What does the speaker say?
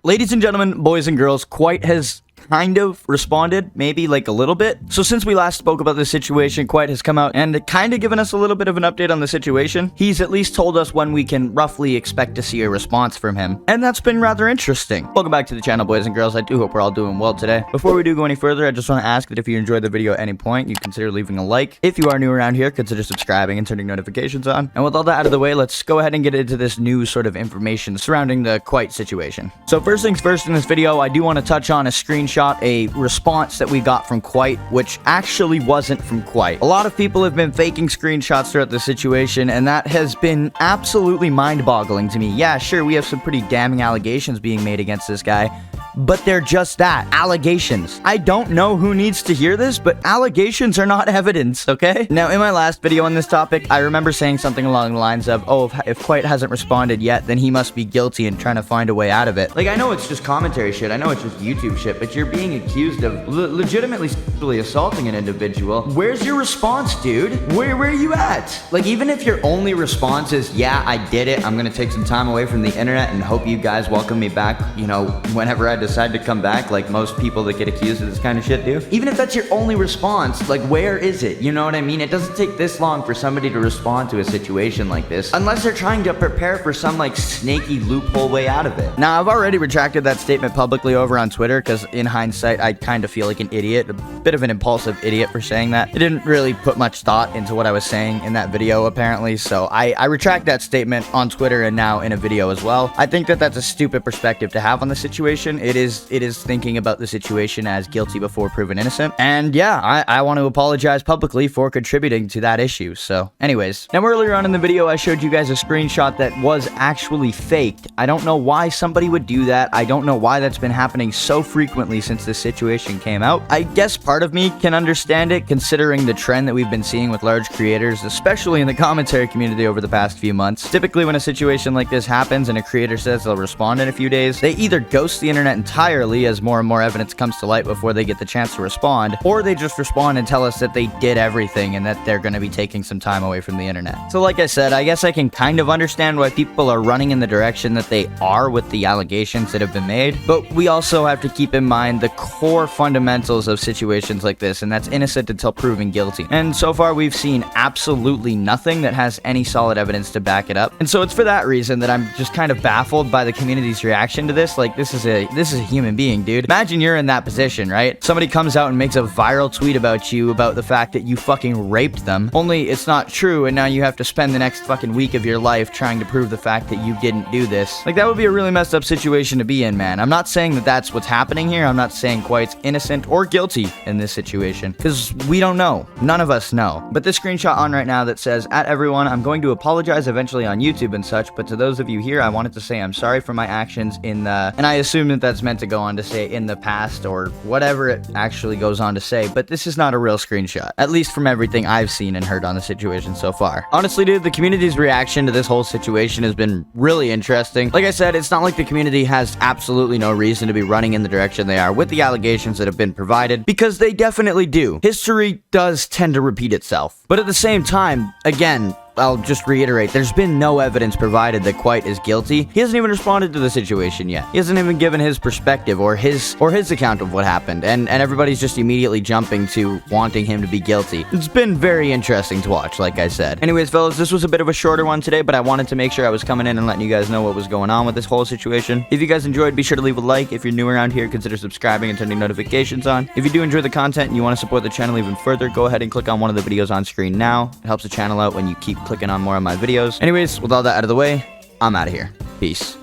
Ladies and gentlemen, boys and girls, Kwite has kind of responded, maybe like a little bit. So since we last spoke about this situation, Kwite has come out and kind of given us a little bit of an update on the situation. He's at least told us when we can roughly expect to see a response from him, and that's been rather interesting. Welcome back to the channel, boys and girls. I do hope we're all doing well today. Before we do go any further, I just want to ask that if you enjoyed the video at any point, you consider leaving a like. If you are new around here, consider subscribing and turning notifications on. And with all that out of the way, let's go ahead and get into this new sort of information surrounding the Kwite situation. So first things first, in this video, I do want to touch on a screenshot, a response that we got from Kwite, which actually wasn't from Kwite. A lot of people have been faking screenshots throughout the situation, and that has been absolutely mind-boggling to me. Yeah, sure, we have some pretty damning allegations being made against this guy, but they're just that, allegations. I don't know who needs to hear this, but allegations are not evidence, okay? Now, in my last video on this topic, I remember saying something along the lines of, oh, if Kwite hasn't responded yet, then he must be guilty and trying to find a way out of it. Like, I know it's just commentary shit, I know it's just YouTube shit, but you're being accused of legitimately sexually assaulting an individual. Where's your response, dude? Where are you at? Like, even if your only response is, yeah, I did it, I'm gonna take some time away from the internet and hope you guys welcome me back, you know, whenever I decide to come back, like most people that get accused of this kind of shit do. Even if that's your only response, like, where is it? You know what I mean? It doesn't take this long for somebody to respond to a situation like this, unless they're trying to prepare for some, like, snaky loophole way out of it. Now, I've already retracted that statement publicly over on Twitter, because in hindsight, I kind of feel like an idiot, a bit of an impulsive idiot for saying that. I didn't really put much thought into what I was saying in that video, apparently, so I retract that statement on Twitter and now in a video as well. I think that that's a stupid perspective to have on the situation. It is thinking about the situation as guilty before proven innocent. And yeah, I want to apologize publicly for contributing to that issue. So anyways, now earlier on in the video, I showed you guys a screenshot that was actually faked. I don't know why somebody would do that. I don't know why that's been happening so frequently since this situation came out. I guess part of me can understand it, considering the trend that we've been seeing with large creators, especially in the commentary community over the past few months. Typically, when a situation like this happens and a creator says they'll respond in a few days, they either ghost the internet entirely as more and more evidence comes to light before they get the chance to respond, or they just respond and tell us that they did everything and that they're going to be taking some time away from the internet. So like I said, I guess I can kind of understand why people are running in the direction that they are with the allegations that have been made, but we also have to keep in mind the core fundamentals of situations like this, and that's innocent until proven guilty. And so far, we've seen absolutely nothing that has any solid evidence to back it up. And so it's for that reason that I'm just kind of baffled by the community's reaction to this. Like, this is a human being, dude. Imagine you're in that position, right? Somebody comes out and makes a viral tweet about you about the fact that you fucking raped them, only it's not true, and now you have to spend the next fucking week of your life trying to prove the fact that you didn't do this. Like, that would be a really messed up situation to be in, man. I'm not saying that that's what's happening here. I'm not saying Kwite's innocent or guilty in this situation, because we don't know. None of us know. But this screenshot on right now that says, "At everyone, I'm going to apologize eventually on YouTube and such, but to those of you here, I wanted to say I'm sorry for my actions in the," and I assume that that's meant to go on to say in the past or whatever it actually goes on to say, but this is not a real screenshot, at least from everything I've seen and heard on the situation so far. Honestly, dude, the community's reaction to this whole situation has been really interesting. Like I said, it's not like the community has absolutely no reason to be running in the direction they are with the allegations that have been provided, because they definitely do. History does tend to repeat itself. But at the same time, again, I'll just reiterate, there's been no evidence provided that Kwite is guilty. He hasn't even responded to the situation yet. He hasn't even given his perspective or his account of what happened, and everybody's just immediately jumping to wanting him to be guilty. It's been very interesting to watch, like I said. Anyways, fellas, this was a bit of a shorter one today, but I wanted to make sure I was coming in and letting you guys know what was going on with this whole situation. If you guys enjoyed, be sure to leave a like. If you're new around here, consider subscribing and turning notifications on. If you do enjoy the content and you want to support the channel even further, go ahead and click on one of the videos on screen now. It helps the channel out when you keep clicking on more of my videos. Anyways, with all that out of the way, I'm out of here. Peace.